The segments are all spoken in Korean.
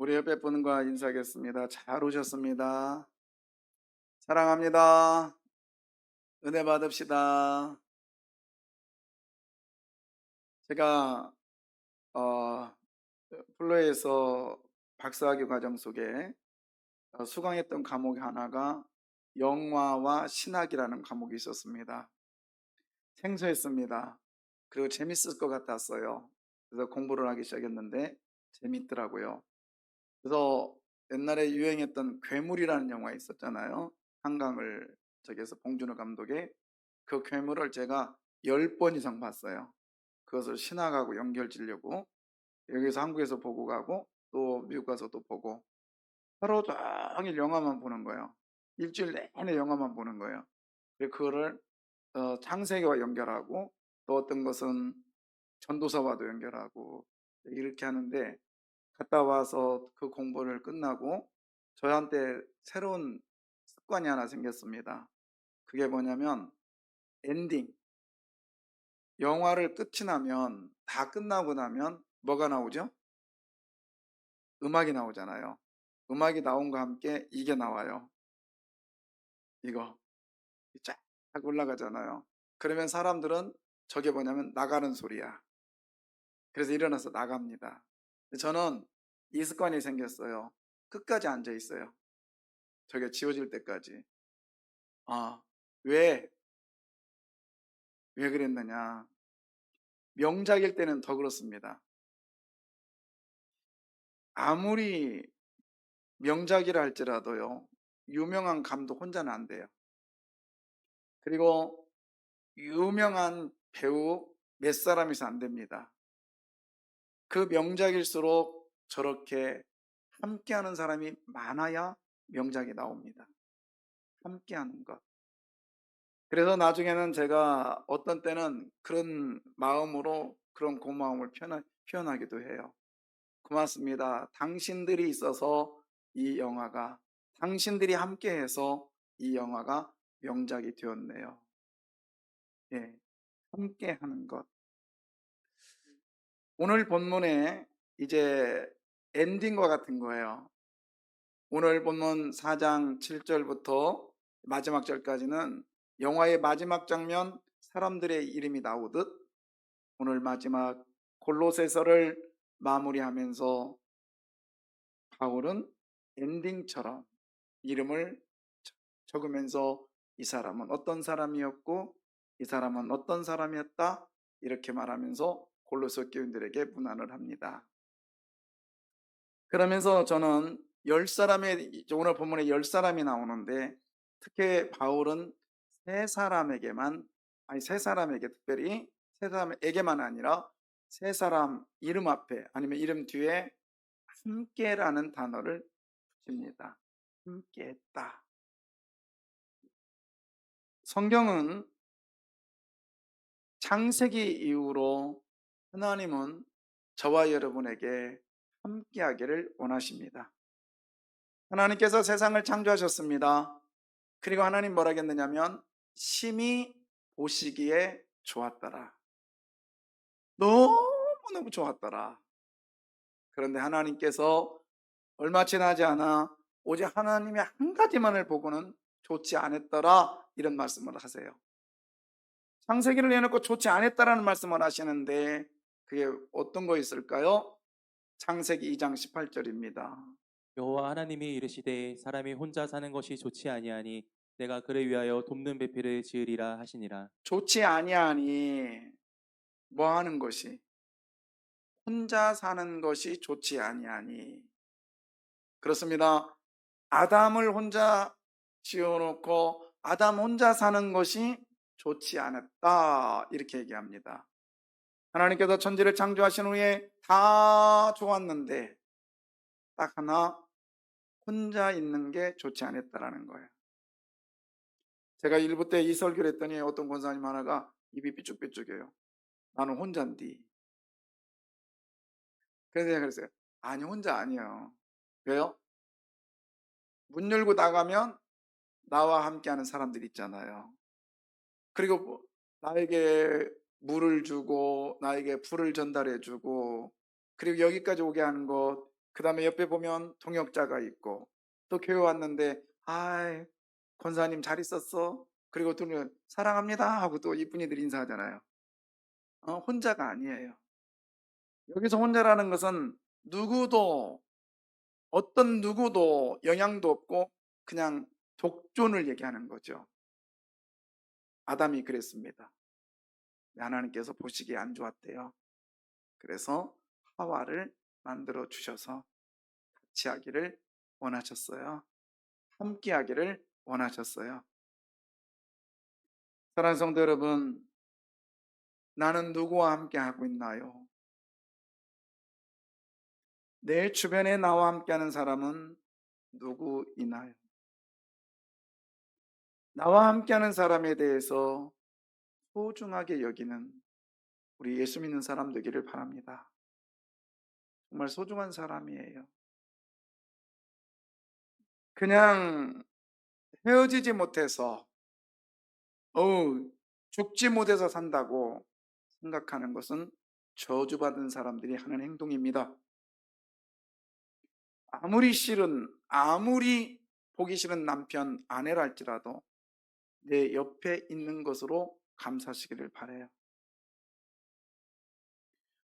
우리 옆에 분과 인사하겠습니다. 잘 오셨습니다. 사랑합니다. 은혜 받읍시다. 제가 어, 플로에서 박사학위 과정 속에 수강했던 과목 하나가 영화와 신학이라는 과목이 있었습니다. 생소했습니다. 그리고 재밌을 것 같았어요. 그래서 공부를 하기 시작했는데 재밌더라고요. 그래서 옛날에 유행했던 괴물이라는 영화 있었잖아요. 한강을 저기에서 봉준호 감독의 그 괴물을 제가 10번 이상 봤어요. 그것을 신학하고 연결 지려고 여기서 한국에서 보고 가고 또 미국 가서도 보고 하루 종일 영화만 보는 거예요. 일주일 내내 영화만 보는 거예요. 그리고 그거를 창세기와 연결하고 또 어떤 것은 전도서와도 연결하고 이렇게 하는데 갔다 와서 그 공부를 끝나고 저한테 새로운 습관이 하나 생겼습니다. 그게 뭐냐면 엔딩. 영화를 끝이 나면 다 끝나고 나면 뭐가 나오죠? 음악이 나오잖아요. 음악이 나온과 함께 이게 나와요. 이거 쫙 올라가잖아요. 그러면 사람들은 저게 뭐냐면 나가는 소리야. 그래서 일어나서 나갑니다. 저는 이 습관이 생겼어요. 끝까지 앉아 있어요. 저게 지워질 때까지. 아, 왜, 왜 그랬느냐. 명작일 때는 더 그렇습니다. 아무리 명작이라 할지라도요, 유명한 감독 혼자는 안 돼요. 그리고 유명한 배우 몇 사람이서 안 됩니다. 그 명작일수록 저렇게 함께하는 사람이 많아야 명작이 나옵니다. 함께하는 것. 그래서 나중에는 제가 어떤 때는 그런 마음으로 그런 고마움을 표현하기도 해요. 고맙습니다. 당신들이 있어서 이 영화가, 당신들이 함께해서 이 영화가 명작이 되었네요. 예, 함께하는 것. 오늘 본문에 이제 엔딩과 같은 거예요. 오늘 본문 4장 7절부터 마지막 절까지는 영화의 마지막 장면, 사람들의 이름이 나오듯 오늘 마지막 골로새서를 마무리하면서 바울은 엔딩처럼 이름을 적으면서 이 사람은 어떤 사람이었고 이 사람은 어떤 사람이었다 이렇게 말하면서 골로새 교인들에게 문안을 합니다. 그러면서 저는 열 사람의 오늘 본문에 열 사람이 나오는데 특히 바울은 세 사람에게만 세 사람에게 특별히 세 사람에게만 아니라 세 사람 이름 앞에 아니면 이름 뒤에 함께라는 단어를 붙입니다. 함께했다. 성경은 창세기 이후로 하나님은 저와 여러분에게 함께하기를 원하십니다. 하나님께서 세상을 창조하셨습니다. 그리고 하나님 뭐라 했느냐면 심히 보시기에 좋았더라. 너무너무 좋았더라. 그런데 하나님께서 얼마 지나지 않아 오직 하나님의 한 가지만을 보고는 좋지 않았더라 이런 말씀을 하세요. 창세기를 내놓고 좋지 않았다라는 말씀을 하시는데 그게 어떤 거 있을까요? 창세기 2장 18절입니다. 여호와 하나님이 이르시되 사람이 혼자 사는 것이 좋지 아니하니 내가 그를 위하여 돕는 배필을 지으리라 하시니라. 좋지 아니하니 뭐 하는 것이 혼자 사는 것이 좋지 아니하니 그렇습니다. 아담을 혼자 지어놓고 아담 혼자 사는 것이 좋지 않았다 이렇게 얘기합니다. 하나님께서 천지를 창조하신 후에 다 좋았는데 딱 하나 혼자 있는 게 좋지 않았다라는 거예요. 제가 일부 때 이 설교를 했더니 어떤 권사님 하나가 입이 삐쭉삐쭉해요. 나는 혼자인디. 그래서 제가 그랬어요. 아니 혼자 아니에요. 왜요? 문 열고 나가면 나와 함께하는 사람들이 있잖아요. 그리고 나에게 물을 주고 나에게 불을 전달해 주고 그리고 여기까지 오게 하는 것 그 다음에 옆에 보면 동역자가 있고, 또 교회 왔는데 아이 권사님 잘 있었어? 그리고 둘은 사랑합니다 하고 또 이쁜이들 인사하잖아요. 혼자가 아니에요. 여기서 혼자라는 것은 누구도, 어떤 누구도 영향도 없고 그냥 독존을 얘기하는 거죠. 아담이 그랬습니다. 하나님께서 보시기에 안 좋았대요. 그래서 하와를 만들어 주셔서 같이 하기를 원하셨어요. 함께 하기를 원하셨어요. 사랑하는 성도 여러분, 나는 누구와 함께 하고 있나요? 내 주변에 나와 함께 하는 사람은 누구이나요? 나와 함께 하는 사람에 대해서 소중하게 여기는 우리 예수 믿는 사람 되기를 바랍니다. 정말 소중한 사람이에요. 그냥 헤어지지 못해서, 죽지 못해서 산다고 생각하는 것은 저주받은 사람들이 하는 행동입니다. 아무리 보기 싫은 남편, 아내라 할지라도 내 옆에 있는 것으로 감사하시기를 바라요.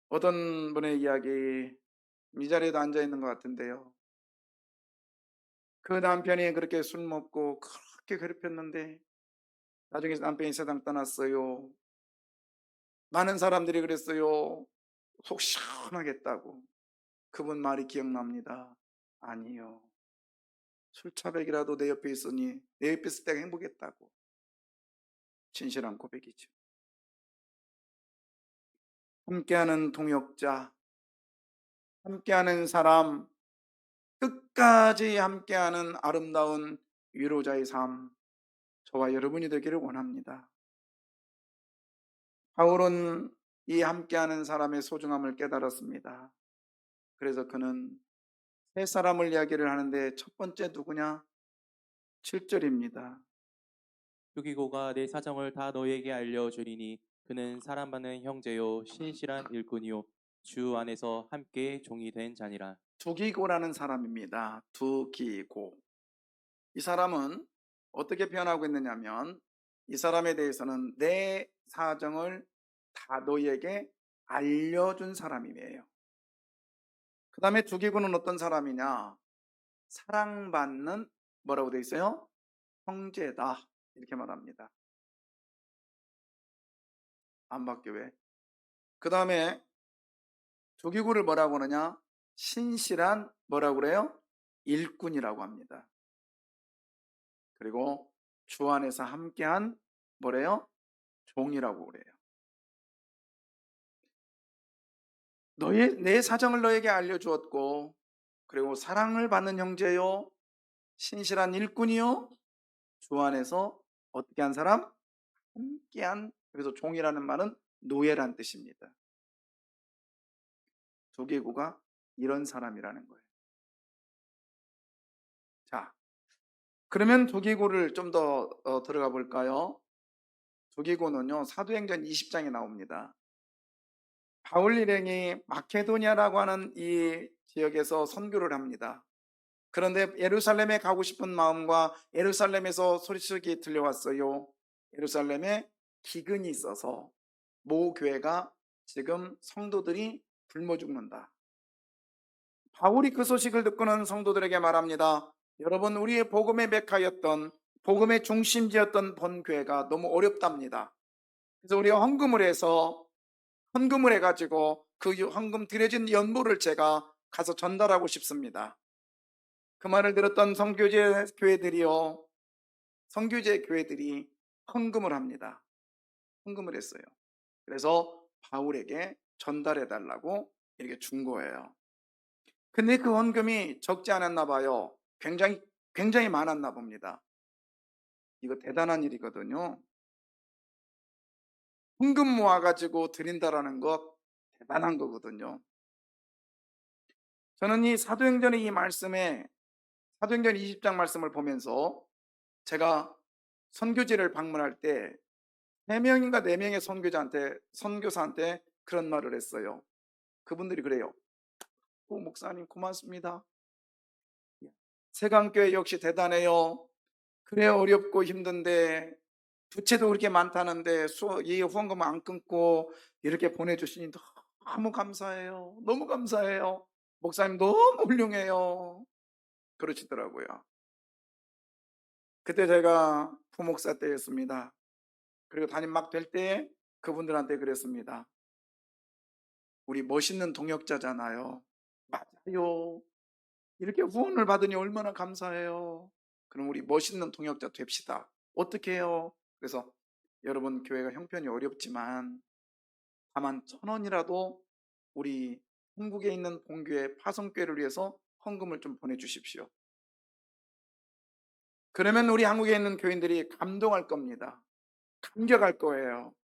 어떤 분의 이야기, 이 자리에도 앉아 있는 것 같은데요. 그 남편이 그렇게 술 먹고 그렇게 괴롭혔는데 나중에 남편이 세상 떠났어요. 많은 사람들이 그랬어요. 속 시원하겠다고. 그분 말이 기억납니다. 아니요. 술차백이라도 내 옆에 있으니 내 옆에 있을 때가 행복했다고. 진실한 고백이죠. 함께하는 동역자, 함께하는 사람, 끝까지 함께하는 아름다운 위로자의 삶, 저와 여러분이 되기를 원합니다. 바울은 이 함께하는 사람의 소중함을 깨달았습니다. 그래서 그는 세 사람을 이야기를 하는데 첫 번째 누구냐? 7절입니다. 두기고가 내 사정을 다 너에게 알려주리니 그는 사랑받는 형제요 신실한 일꾼이요 주 안에서 함께 종이 된 자니라. 두기고라는 사람입니다. 두기고. 이 사람은 어떻게 표현하고 있느냐면 이 사람에 대해서는 내 사정을 다 너희에게 알려준 사람이에요. 그 다음에 두기고는 어떤 사람이냐? 사랑받는 뭐라고 되어 있어요? 형제다 이렇게 말합니다. 안팎교회. 그 다음에 두기고를 뭐라고 하느냐? 신실한 뭐라고 그래요? 일꾼이라고 합니다. 그리고 주 안에서 함께한 뭐래요? 종이라고 그래요. 내 사정을 너에게 알려주었고, 그리고 사랑을 받는 형제요, 신실한 일꾼이요, 주 안에서 어떻게 한 사람? 함께한, 그래서 종이라는 말은 노예란 뜻입니다. 두개구가 이런 사람이라는 거예요. 자, 그러면 두개구를 좀 더 들어가 볼까요? 두개구는요, 사도행전 20장에 나옵니다. 바울 일행이 마케도니아라고 하는 이 지역에서 선교를 합니다. 그런데 예루살렘에 가고 싶은 마음과 예루살렘에서 소식이 들려왔어요. 예루살렘에 기근이 있어서 모 교회가 지금 성도들이 굶어 죽는다. 바울이 그 소식을 듣고는 성도들에게 말합니다. 여러분, 우리의 복음의 메카였던, 복음의 중심지였던 본교회가 너무 어렵답니다. 그래서 우리가 헌금을 해가지고 그 헌금 드려진 연보를 제가 가서 전달하고 싶습니다. 그 말을 들었던 선교제 교회들이 헌금을 합니다. 헌금을 했어요. 그래서 바울에게 전달해 달라고 이렇게 준 거예요. 근데 그 헌금이 적지 않았나 봐요. 굉장히 많았나 봅니다. 이거 대단한 일이거든요. 헌금 모아가지고 드린다라는 것 대단한 거거든요. 저는 이 사도행전의 이 말씀에, 사도행전 20장 말씀을 보면서 제가 선교지를 방문할 때 3명인가 4명의 선교사한테 그런 말을 했어요. 그분들이 그래요. 목사님 고맙습니다. 세강교회 역시 대단해요. 그래 어렵고 힘든데 부채도 그렇게 많다는데 이 후원금 안 끊고 이렇게 보내주시니 너무 감사해요. 너무 감사해요. 목사님 너무 훌륭해요. 그러시더라고요. 그때 제가 부목사 때였습니다. 그리고 담임 막 될 때 그분들한테 그랬습니다. 우리 멋있는 동역자잖아요. 맞아요. 이렇게 후원을 받으니 얼마나 감사해요. 그럼 우리 멋있는 동역자 됩시다. 어떻게 해요? 그래서 여러분 교회가 형편이 어렵지만 다만 1,000원이라도 우리 한국에 있는 본교회 파송교회를 위해서 헌금을 좀 보내주십시오. 그러면 우리 한국에 있는 교인들이 감동할 겁니다. 감격할 거예요.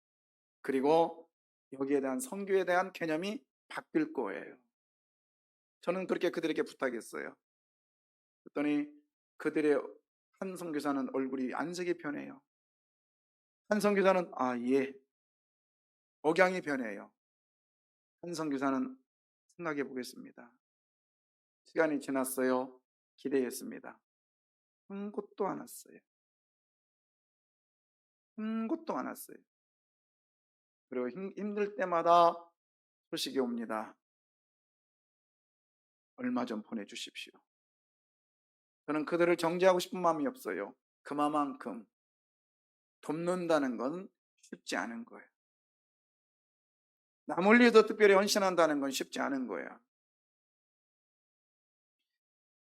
그리고 여기에 대한 선교에 대한 개념이 바뀔 거예요. 저는 그렇게 그들에게 부탁했어요. 그랬더니 그들의 한 선교사는 얼굴이 안색이 변해요. 한 선교사는 예, 억양이 변해요. 한 선교사는 생각해 보겠습니다. 시간이 지났어요. 기대했습니다. 한 곳도 안 왔어요. 한 곳도 안 왔어요. 그리고 힘들 때마다 소식이 옵니다. 얼마 좀 보내주십시오. 저는 그들을 정죄하고 싶은 마음이 없어요. 그만큼 돕는다는 건 쉽지 않은 거예요. 남을 위해서 특별히 헌신한다는 건 쉽지 않은 거예요.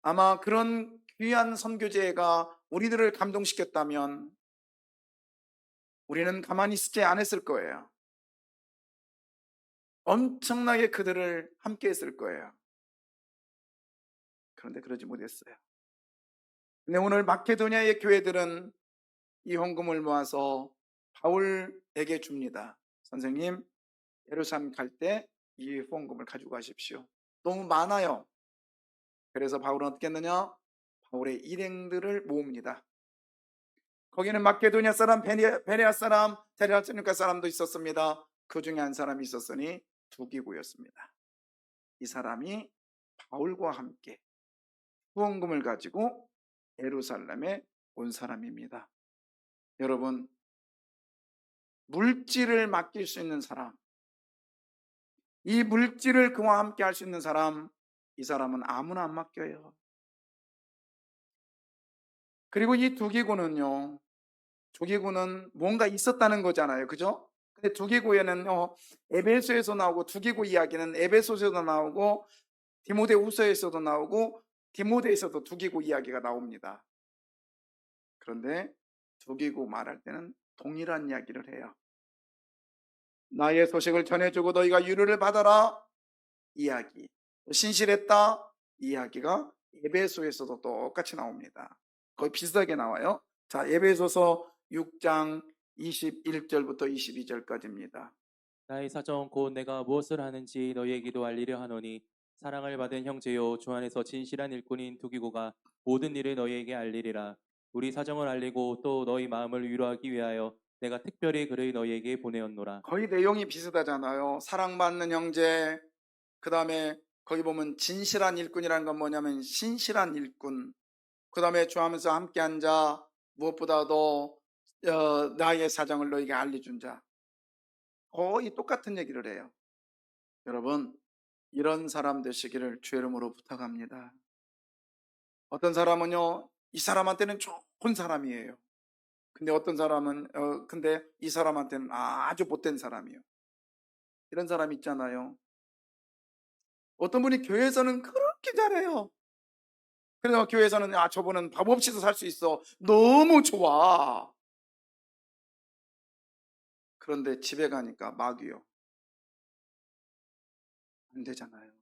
아마 그런 귀한 선교제가 우리들을 감동시켰다면 우리는 가만히 있지 않았을 거예요. 엄청나게 그들을 함께 했을 거예요. 그런데 그러지 못했어요. 근데 오늘 마케도니아의 교회들은 이 헌금을 모아서 바울에게 줍니다. 선생님, 예루살렘 갈 때 이 후원금을 가지고 가십시오. 너무 많아요. 그래서 바울은 어떻게 했느냐? 바울의 일행들을 모읍니다. 거기는 마케도니아 사람, 베레아 사람, 데살로니가 사람도 있었습니다. 그 중에 한 사람이 있었으니 두기고였습니다. 이 사람이 바울과 함께 후원금을 가지고 예루살렘에 온 사람입니다. 여러분, 물질을 맡길 수 있는 사람, 이 물질을 그와 함께 할 수 있는 사람, 이 사람은 아무나 안 맡겨요. 그리고 이 두기고는요, 두기고는 뭔가 있었다는 거잖아요. 그죠? 근데 두기고에는 에베소에서 나오고, 두기고 이야기는 에베소에서도 나오고, 디모데후서에서도 나오고, 디모데에서도 두기고 이야기가 나옵니다. 그런데 두기고 말할 때는 동일한 이야기를 해요. 나의 소식을 전해주고 너희가 유료를 받아라 이야기, 신실했다 이야기가 에베소에서도 똑같이 나옵니다. 거의 비슷하게 나와요. 자, 에베소서 6장 21절부터 22절까지입니다. 나의 사정 곧 내가 무엇을 하는지 너희에게도 알리려 하노니 사랑을 받은 형제요 주 안에서 진실한 일꾼인 두기고가 모든 일을 너희에게 알리리라. 우리 사정을 알리고 또 너희 마음을 위로하기 위하여 내가 특별히 그를 너희에게 보내었노라. 거의 내용이 비슷하잖아요. 사랑받는 형제, 그 다음에 거기 보면 진실한 일꾼이라는 건 뭐냐면 신실한 일꾼, 그 다음에 주 안에서 함께 한 자, 무엇보다도 나의 사정을 너희에게 알려준 자, 거의 똑같은 얘기를 해요. 여러분, 이런 사람 되시기를 주의 이름으로 부탁합니다. 어떤 사람은요, 이 사람한테는 좋은 사람이에요. 근데 어떤 사람은 근데 이 사람한테는 아주 못된 사람이에요. 이런 사람 있잖아요. 어떤 분이 교회에서는 그렇게 잘해요. 그래서 교회에서는 저분은 밥 없이도 살 수 있어. 너무 좋아. 그런데 집에 가니까 마귀요. 안 되잖아요.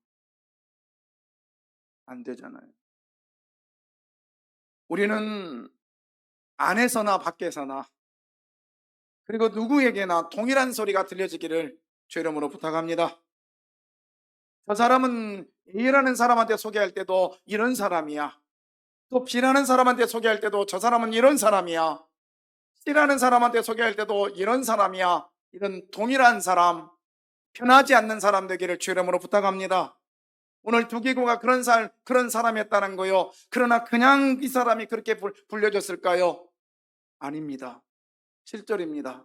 안 되잖아요. 우리는 안에서나 밖에서나 그리고 누구에게나 동일한 소리가 들려지기를 주의 이름으로 부탁합니다. 저 사람은 A라는 사람한테 소개할 때도 이런 사람이야. 또 B라는 사람한테 소개할 때도 저 사람은 이런 사람이야. C라는 사람한테 소개할 때도 이런 사람이야. 이런 동일한 사람, 편하지 않는 사람 되기를 주의 이름으로 부탁합니다. 오늘 두기고가 그런 사람이었다는 거요. 그러나 그냥 이 사람이 그렇게 불려졌을까요? 아닙니다. 7절입니다.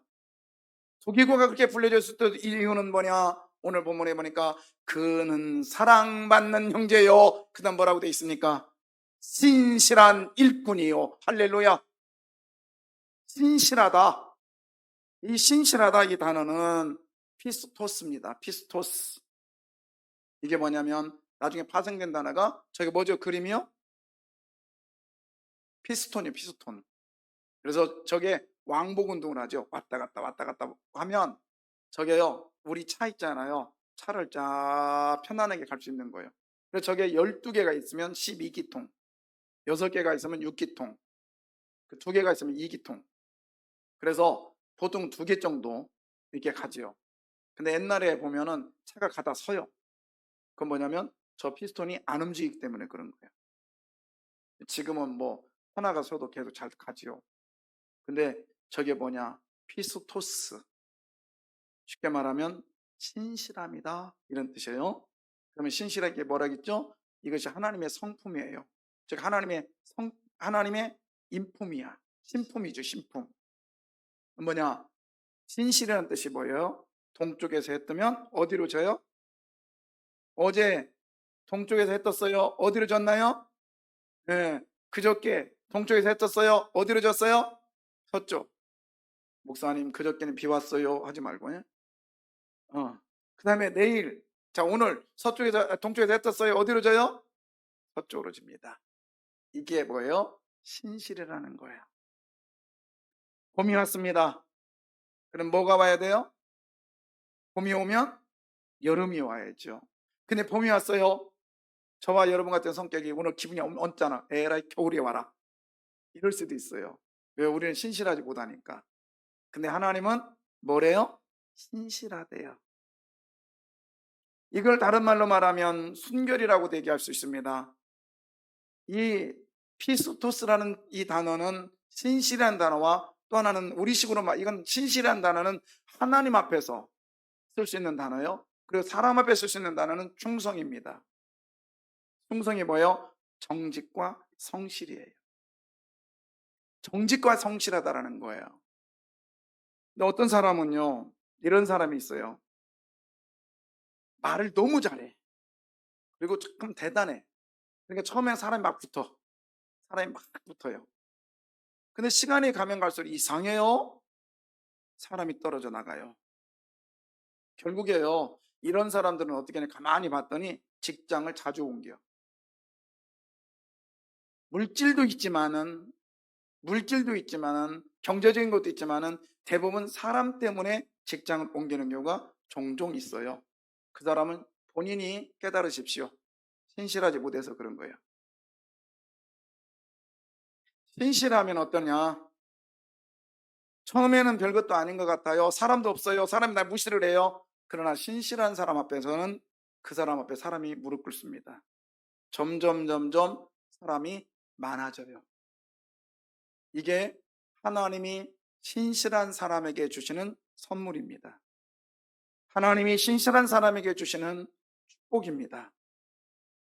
두기고가 그렇게 불려졌을 이유는 뭐냐? 오늘 본문에 보니까 그는 사랑받는 형제요. 그 다음 뭐라고 되어 있습니까? 신실한 일꾼이요. 할렐루야. 신실하다. 이 신실하다 이 단어는 피스토스입니다. 피스토스. 이게 뭐냐면 나중에 파생된 단어가 저게 뭐죠? 그림이요? 피스톤이요. 피스톤. 그래서 저게 왕복 운동을 하죠. 왔다 갔다 하면 저게요. 우리 차 있잖아요. 차를 쫙 편안하게 갈 수 있는 거예요. 그래서 저게 12개가 있으면 12기통, 6개가 있으면 6기통, 그 2개가 있으면 2기통. 그래서 보통 2개 정도 이렇게 가지요. 근데 옛날에 보면은 차가 가다 서요. 그건 뭐냐면 저 피스톤이 안 움직이기 때문에 그런 거예요. 지금은 뭐 하나가 서도 계속 잘 가지요. 근데 저게 뭐냐? 피스토스. 쉽게 말하면 신실함이다 이런 뜻이에요. 그러면 신실하게 뭐라겠죠? 이것이 하나님의 성품이에요. 즉 하나님의 인품이야. 신품이죠. 신품. 뭐냐? 신실이라는 뜻이 뭐예요? 동쪽에서 해 뜨면 어디로 져요? 어제 동쪽에서 해 떴어요. 어디로 졌나요? 네, 그저께 동쪽에서 해 떴어요. 어디로 졌어요? 서쪽. 목사님 그저께는 비 왔어요 하지 말고. 그 다음에 내일, 자 오늘 동쪽에서 해 떴어요. 어디로 져요? 서쪽으로 집니다. 이게 뭐예요? 신실이라는 거예요. 봄이 왔습니다. 그럼 뭐가 와야 돼요? 봄이 오면 여름이 와야죠. 근데 봄이 왔어요. 저와 여러분 같은 성격이 오늘 기분이 언짢아. 에라이 겨울이 와라. 이럴 수도 있어요. 왜? 우리는 신실하지 못하니까. 근데 하나님은 뭐래요? 신실하대요. 이걸 다른 말로 말하면 순결이라고도 얘기할 수 있습니다. 이 피스토스라는 이 단어는 신실한 단어와 또 하나는 우리식으로 이건 신실한 단어는 하나님 앞에서 쓸 수 있는 단어요. 그리고 사람 앞에 쓸 수 있는 단어는 충성입니다. 충성이 뭐예요? 정직과 성실이에요. 정직과 성실하다라는 거예요. 근데 어떤 사람은요, 이런 사람이 있어요. 말을 너무 잘해. 그리고 조금 대단해. 그러니까 처음엔 사람이 막 붙어요. 근데 시간이 가면 갈수록 이상해요. 사람이 떨어져 나가요. 결국에요, 이런 사람들은 어떻게 하냐, 가만히 봤더니 직장을 자주 옮겨. 물질도 있지만은 경제적인 것도 있지만은 대부분 사람 때문에 직장을 옮기는 경우가 종종 있어요. 그 사람은 본인이 깨달으십시오. 신실하지 못해서 그런 거예요. 신실하면 어떠냐? 처음에는 별것도 아닌 것 같아요. 사람도 없어요. 사람이 날 무시를 해요. 그러나 신실한 사람 앞에서는 그 사람 앞에 사람이 무릎 꿇습니다. 점점 사람이 많아져요. 이게 하나님이 신실한 사람에게 주시는 선물입니다. 하나님이 신실한 사람에게 주시는 축복입니다.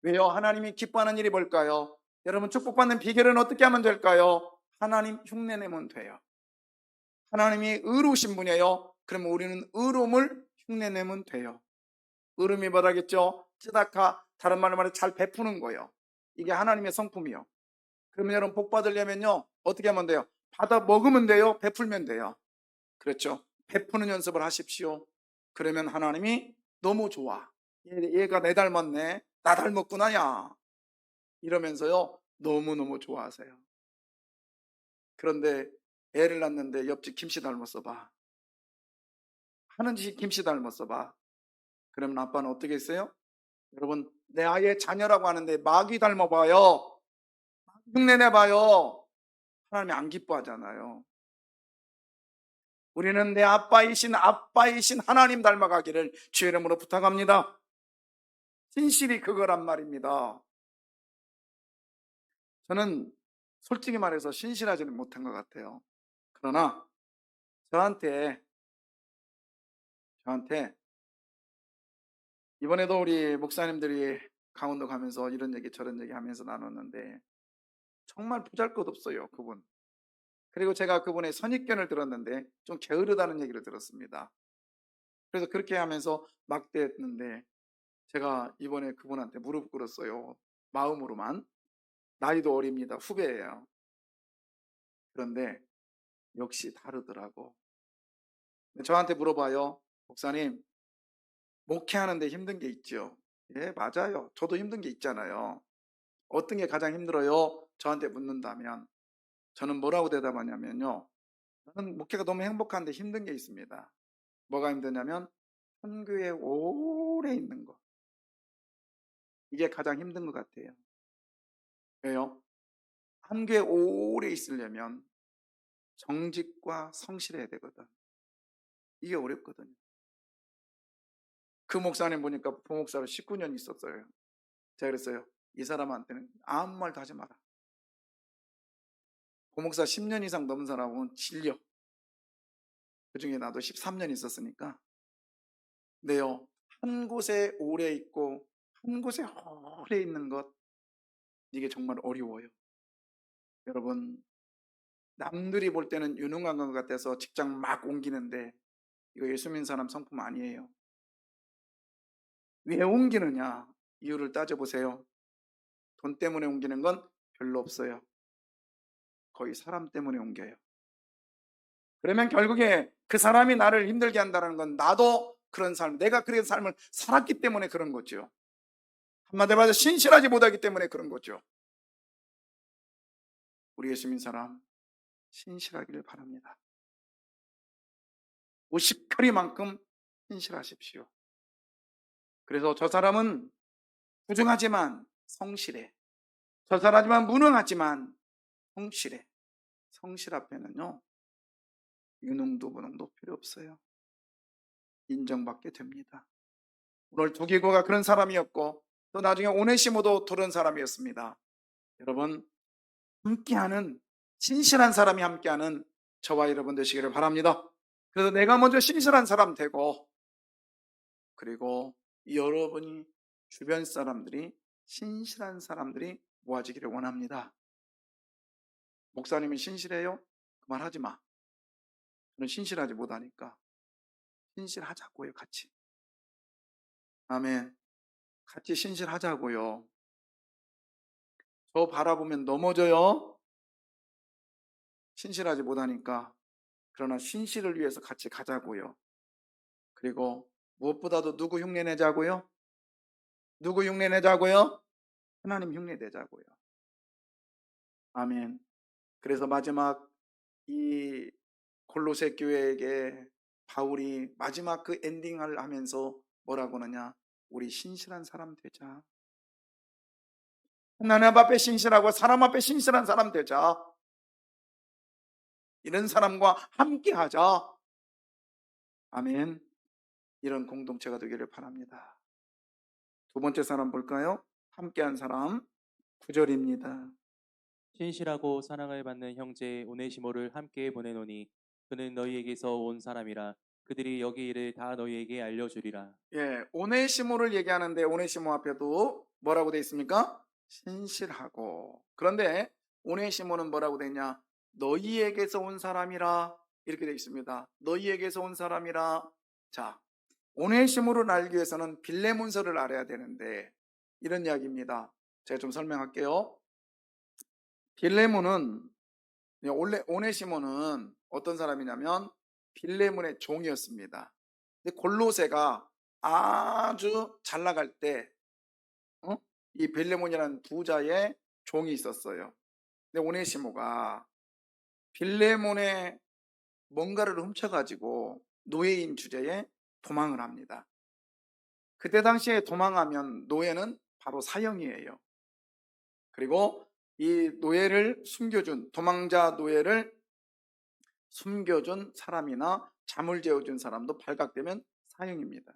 왜요? 하나님이 기뻐하는 일이 뭘까요? 여러분, 축복받는 비결은 어떻게 하면 될까요? 하나님 흉내내면 돼요. 하나님이 의로우신 분이에요. 그러면 우리는 의로움을 흉내내면 돼요. 의로움이 뭐라겠죠? 쯔다카, 다른 말로 말해 잘 베푸는 거예요. 이게 하나님의 성품이요. 그러면 여러분 복 받으려면요, 어떻게 하면 돼요? 받아 먹으면 돼요? 베풀면 돼요? 그렇죠. 베푸는 연습을 하십시오. 그러면 하나님이 너무 좋아. 얘가 내 닮았네. 나 닮았구나, 야. 이러면서요, 너무너무 좋아하세요. 그런데 애를 낳는데 옆집 김씨 닮았어 봐. 하는 짓이 김씨 닮았어 봐. 그러면 아빠는 어떻게 했어요? 여러분, 내 아이의 자녀라고 하는데 마귀 닮아봐요. 흉내내봐요. 하나님이 안 기뻐하잖아요. 우리는 내 아빠이신 하나님 닮아가기를 주의 이름으로 부탁합니다. 진실이 그거란 말입니다. 저는 솔직히 말해서 신실하지는 못한 것 같아요. 그러나 저한테 이번에도 우리 목사님들이 강원도 가면서 이런 얘기 저런 얘기 하면서 나눴는데 정말 보잘것없어요, 그분. 그리고 제가 그분의 선입견을 들었는데 좀 게으르다는 얘기를 들었습니다. 그래서 그렇게 하면서 막대했는데 제가 이번에 그분한테 무릎 꿇었어요. 마음으로만. 나이도 어립니다. 후배예요. 그런데 역시 다르더라고. 저한테 물어봐요. 목사님, 목회하는데 힘든 게 있죠? 예, 맞아요. 저도 힘든 게 있잖아요. 어떤 게 가장 힘들어요? 저한테 묻는다면 저는 뭐라고 대답하냐면요. 저는 목회가 너무 행복한데 힘든 게 있습니다. 뭐가 힘드냐면 한 교회에 오래 있는 거. 이게 가장 힘든 것 같아요. 왜요? 한 교회에 오래 있으려면 정직과 성실해야 되거든. 이게 어렵거든요. 그 목사님 보니까 부목사로 19년 있었어요. 제가 그랬어요. 이 사람한테는 아무 말도 하지 마라. 부목사 10년 이상 넘은 사람은 질려. 그중에 나도 13년 있었으니까. 근데요, 한 곳에 오래 있고 한 곳에 오래 있는 것, 이게 정말 어려워요. 여러분, 남들이 볼 때는 유능한 것 같아서 직장 막 옮기는데 이거 예수 믿는 사람 성품 아니에요. 왜 옮기느냐? 이유를 따져보세요. 돈 때문에 옮기는 건 별로 없어요. 거의 사람 때문에 옮겨요. 그러면 결국에 그 사람이 나를 힘들게 한다는 건 나도 그런 삶, 내가 그런 삶을 살았기 때문에 그런 거죠. 한마디로 말해서 신실하지 못하기 때문에 그런 거죠. 우리 예수 믿는 사람 신실하기를 바랍니다. 50커리만큼 신실하십시오. 그래서 저 사람은 부정하지만 성실해. 저 사람은 무능하지만 성실해. 성실 앞에는요, 유능도 무능도 필요 없어요. 인정받게 됩니다. 오늘 두기고가 그런 사람이었고 또 나중에 오네시모도 그런 사람이었습니다. 여러분, 함께하는 신실한 사람이 함께하는 저와 여러분 되시기를 바랍니다. 그래서 내가 먼저 신실한 사람 되고, 그리고 여러분이 주변 사람들이 신실한 사람들이 모아지기를 원합니다. 목사님이 신실해요? 그 말 하지 마. 저는 신실하지 못하니까 신실하자고요, 같이. 아멘. 같이 신실하자고요. 저 바라보면 넘어져요. 신실하지 못하니까. 그러나 신실을 위해서 같이 가자고요. 그리고 무엇보다도 누구 흉내 내자고요? 누구 흉내 내자고요? 하나님 흉내 내자고요. 아멘. 그래서 마지막 이 골로새 교회에게 바울이 마지막 그 엔딩을 하면서 뭐라고 하느냐? 우리 신실한 사람 되자. 하나님 앞에 신실하고 사람 앞에 신실한 사람 되자. 이런 사람과 함께 하자. 아멘. 이런 공동체가 되기를 바랍니다. 두 번째 사람 볼까요? 함께한 사람 9절입니다. 신실하고 사랑을 받는 형제 오네시모를 함께 보내노니 그는 너희에게서 온 사람이라 그들이 여기 일을 다 너희에게 알려주리라. 예, 오네시모를 얘기하는데 오네시모 앞에도 뭐라고 돼 있습니까? 신실하고. 그런데 오네시모는 뭐라고 돼 있냐? 너희에게서 온 사람이라 이렇게 돼 있습니다. 너희에게서 온 사람이라. 자, 오네시모를 알기 위해서는 빌레몬서를 알아야 되는데 이런 이야기입니다. 제가 좀 설명할게요. 빌레몬은 원래 오네시모는 어떤 사람이냐면 빌레몬의 종이었습니다. 근데 골로새가 아주 잘 나갈 때, 이 빌레몬이라는 부자의 종이 있었어요. 근데 오네시모가 빌레몬의 뭔가를 훔쳐가지고 노예인 주제에 도망을 합니다. 그때 당시에 도망하면 노예는 바로 사형이에요. 그리고 이 노예를 숨겨준, 도망자 노예를 숨겨준 사람이나 잠을 재워준 사람도 발각되면 사형입니다.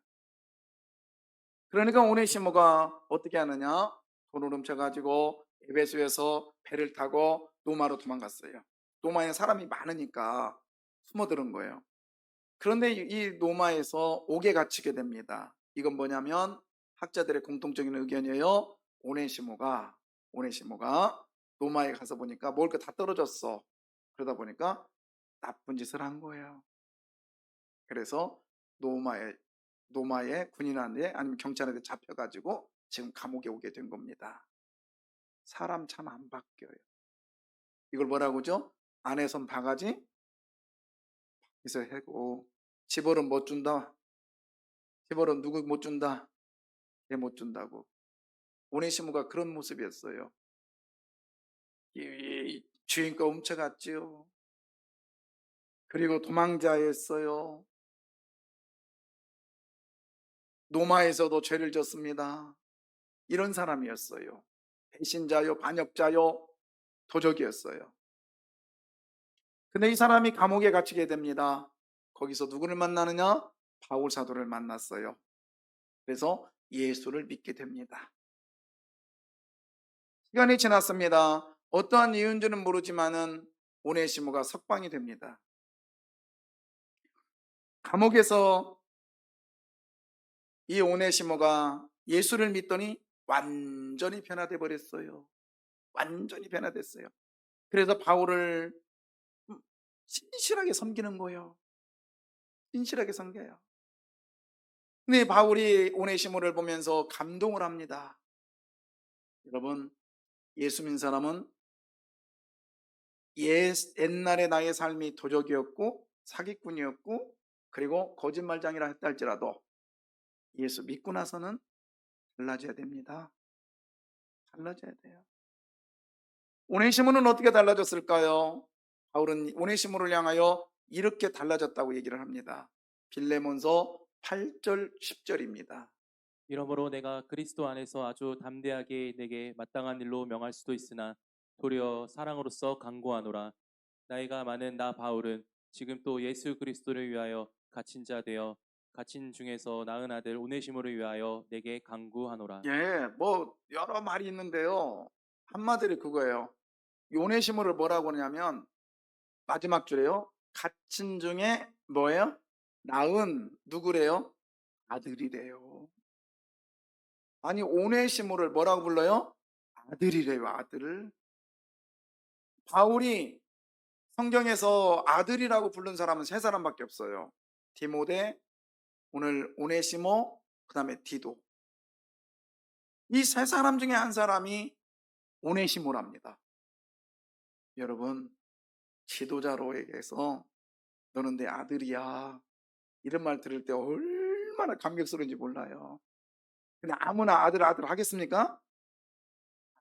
그러니까 오네시모가 어떻게 하느냐? 돈을 훔쳐가지고 에베소에서 배를 타고 로마로 도망갔어요. 로마에 사람이 많으니까 숨어드는 거예요. 그런데 이 로마에서 옥에 갇히게 됩니다. 이건 뭐냐면 학자들의 공통적인 의견이에요. 오네시모가 로마에 가서 보니까 먹을 거 다 떨어졌어. 그러다 보니까 나쁜 짓을 한 거예요. 그래서 로마의 군인한테 아니면 경찰한테 잡혀가지고 지금 감옥에 오게 된 겁니다. 사람 참 안 바뀌어요. 이걸 뭐라고 하죠? 안에 선 바가지, 밖에서 해고. 집어는 못 준다. 집어는 누구 못 준다. 걔 못 준다고. 오네시모가 그런 모습이었어요. 이 주인과 훔쳐갔지요. 그리고 도망자였어요. 로마에서도 죄를 졌습니다. 이런 사람이었어요. 배신자요, 반역자요, 도적이었어요. 근데 이 사람이 감옥에 갇히게 됩니다. 거기서 누구를 만나느냐? 바울 사도를 만났어요. 그래서 예수를 믿게 됩니다. 시간이 지났습니다. 어떠한 이유인지는 모르지만은 오네시모가 석방이 됩니다. 감옥에서 이 오네시모가 예수를 믿더니 완전히 변화돼 버렸어요. 완전히 변화됐어요. 그래서 바울을 신실하게 섬기는 거예요. 신실하게 섬겨요. 근데 바울이 오네시모를 보면서 감동을 합니다. 여러분, 예수 믿는 사람은 옛날에 나의 삶이 도적이었고 사기꾼이었고 그리고 거짓말장이라 했다 할지라도 예수 믿고 나서는 달라져야 됩니다. 달라져야 돼요. 오네시모는 어떻게 달라졌을까요? 바울은 오네시모를 향하여 이렇게 달라졌다고 얘기를 합니다. 빌레몬서 8절 10절입니다. 이러므로 내가 그리스도 안에서 아주 담대하게 내게 마땅한 일로 명할 수도 있으나 도리어 사랑으로서 강구하노라. 나이가 많은 나 바울은 지금 또 예수 그리스도를 위하여 갇힌 자 되어 갇힌 중에서 낳은 아들 오네시모를 위하여 내게 강구하노라. 예, 뭐 여러 말이 있는데요. 한마디로 그거예요. 이 오네시모를 뭐라고 하냐면 마지막 줄에요. 갇힌 중에 뭐예요? 낳은 누구래요? 아들이래요. 아니 오네시모를 뭐라고 불러요? 아들이래요. 아들을. 바울이 성경에서 아들이라고 부른 사람은 세 사람밖에 없어요. 디모데, 오늘 오네시모, 그 다음에 디도. 이 세 사람 중에 한 사람이 오네시모랍니다. 여러분, 지도자로에게서 너는 내 아들이야 이런 말 들을 때 얼마나 감격스러운지 몰라요. 근데 아무나 아들 하겠습니까?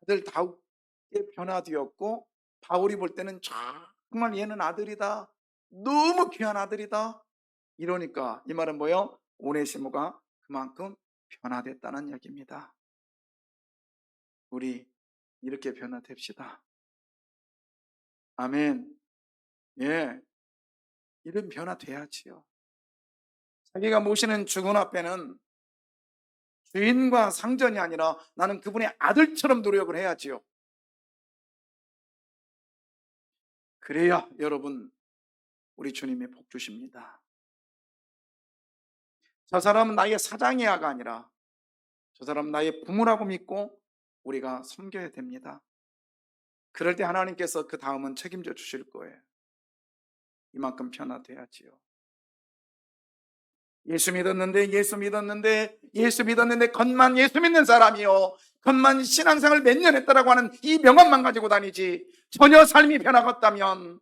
아들다우게 변화되었고 바울이 볼 때는 정말 얘는 아들이다. 너무 귀한 아들이다. 이러니까 이 말은 뭐예요? 오네시모가 그만큼 변화됐다는 얘기입니다. 우리 이렇게 변화됩시다. 아멘. 예, 이런 변화돼야지요. 자기가 모시는 주군 앞에는 주인과 상전이 아니라 나는 그분의 아들처럼 노력을 해야지요. 그래야 여러분 우리 주님이 복 주십니다. 저 사람은 나의 사장이야가 아니라 저 사람은 나의 부모라고 믿고 우리가 섬겨야 됩니다. 그럴 때 하나님께서 그 다음은 책임져 주실 거예요. 이만큼 변화돼야지요. 예수 믿었는데 겉만 예수 믿는 사람이요, 겉만 신앙생활 몇 년 했다라고 하는 이 명함만 가지고 다니지 전혀 삶이 변화가 없다면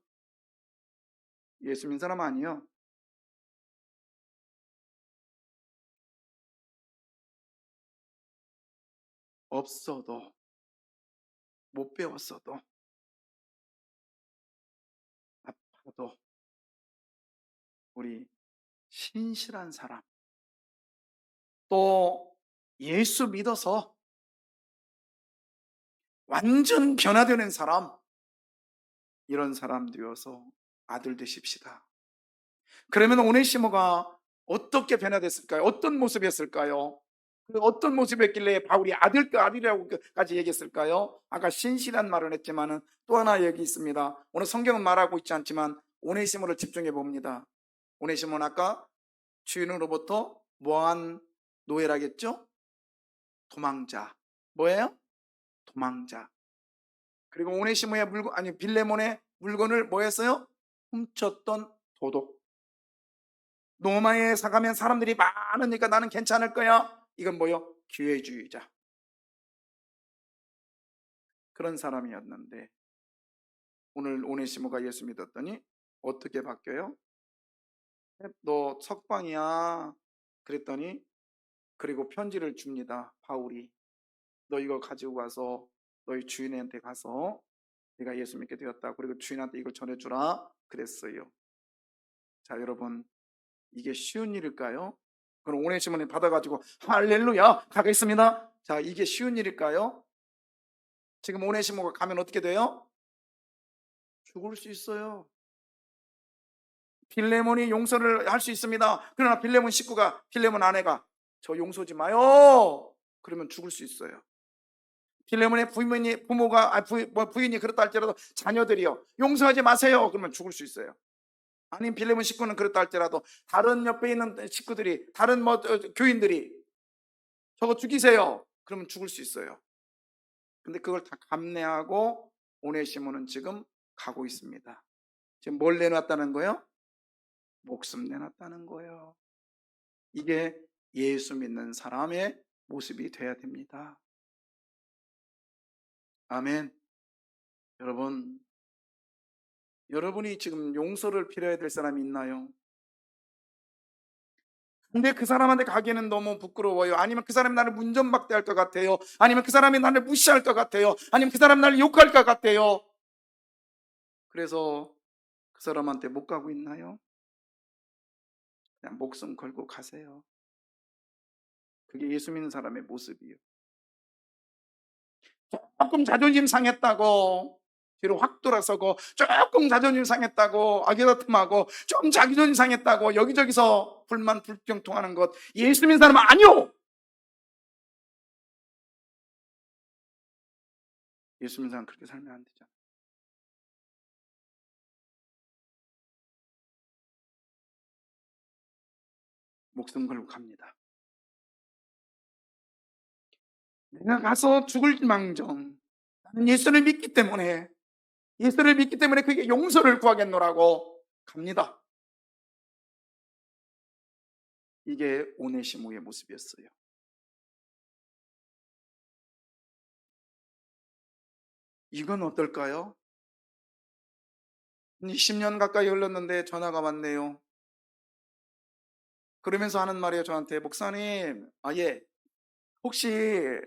예수 믿는 사람 아니요. 없어도 못 배웠어도 아파도 우리 신실한 사람, 또 예수 믿어서 완전 변화되는 사람, 이런 사람 되어서 아들 되십시다. 그러면 오네시모가 어떻게 변화됐을까요? 어떤 모습이었을까요? 어떤 모습이었길래 바울이 아들이라고까지 얘기했을까요? 아까 신실한 말을 했지만은 또 하나 얘기 있습니다. 오늘 성경은 말하고 있지 않지만 오네시모를 집중해 봅니다. 오네시모는 아까 주인으로부터 뭐한 노예라겠죠? 도망자. 뭐예요? 도망자. 그리고 오네시모의 물건, 아니 빌레몬의 물건을 뭐 했어요? 훔쳤던 도둑. 로마에 가면 사람들이 많으니까 나는 괜찮을 거야. 이건 뭐요? 기회주의자. 그런 사람이었는데 오늘 오네시모가 예수 믿었더니 어떻게 바뀌어요? 너 석방이야. 그랬더니 그리고 편지를 줍니다. 바울이. 너 이거 가지고 가서 너희 주인한테 가서 내가 예수 믿게 되었다. 그리고 주인한테 이걸 전해주라. 그랬어요. 자, 여러분, 이게 쉬운 일일까요? 그럼 오네시모니 받아가지고 할렐루야 가겠습니다. 자, 이게 쉬운 일일까요? 지금 오네시모가 가면 어떻게 돼요? 죽을 수 있어요. 빌레몬이 용서를 할 수 있습니다. 그러나 빌레몬 식구가, 빌레몬 아내가 저 용서지 마요. 그러면 죽을 수 있어요. 빌레몬의 부인이 그렇다 할지라도 자녀들이요 용서하지 마세요. 그러면 죽을 수 있어요. 아니면 빌레몬 식구는 그렇다 할지라도 다른 옆에 있는 식구들이, 다른 교인들이 저거 죽이세요. 그러면 죽을 수 있어요. 근데 그걸 다 감내하고 오네시모는 지금 가고 있습니다. 지금 뭘 내놨다는 거예요? 목숨 내놨다는 거예요. 이게 예수 믿는 사람의 모습이 돼야 됩니다. 아멘. 여러분이 지금 용서를 필요해야 될 사람이 있나요? 근데 그 사람한테 가기에는 너무 부끄러워요. 아니면 그 사람이 나를 문전박대할 것 같아요. 아니면 그 사람이 나를 무시할 것 같아요. 아니면 그 사람이 나를 욕할 것 같아요. 그래서 그 사람한테 못 가고 있나요? 그냥 목숨 걸고 가세요. 그게 예수 믿는 사람의 모습이에요. 조금 자존심 상했다고 뒤로 확 돌아서고, 조금 자존심 상했다고 아기다툼하고, 좀 자기 존심 상했다고 여기저기서 불만 불평통하는 것, 예수 믿는 사람은 아니요. 예수 믿는 사람은 그렇게 살면 안 되죠. 목숨 걸고 갑니다. 내가 가서 죽을 망정 나는 예수를 믿기 때문에 그게 용서를 구하겠노라고 갑니다. 이게 오네시모의 모습이었어요. 이건 어떨까요? 20년 가까이 흘렀는데 전화가 왔네요. 그러면서 하는 말이에요. 저한테, 목사님, 예, 혹시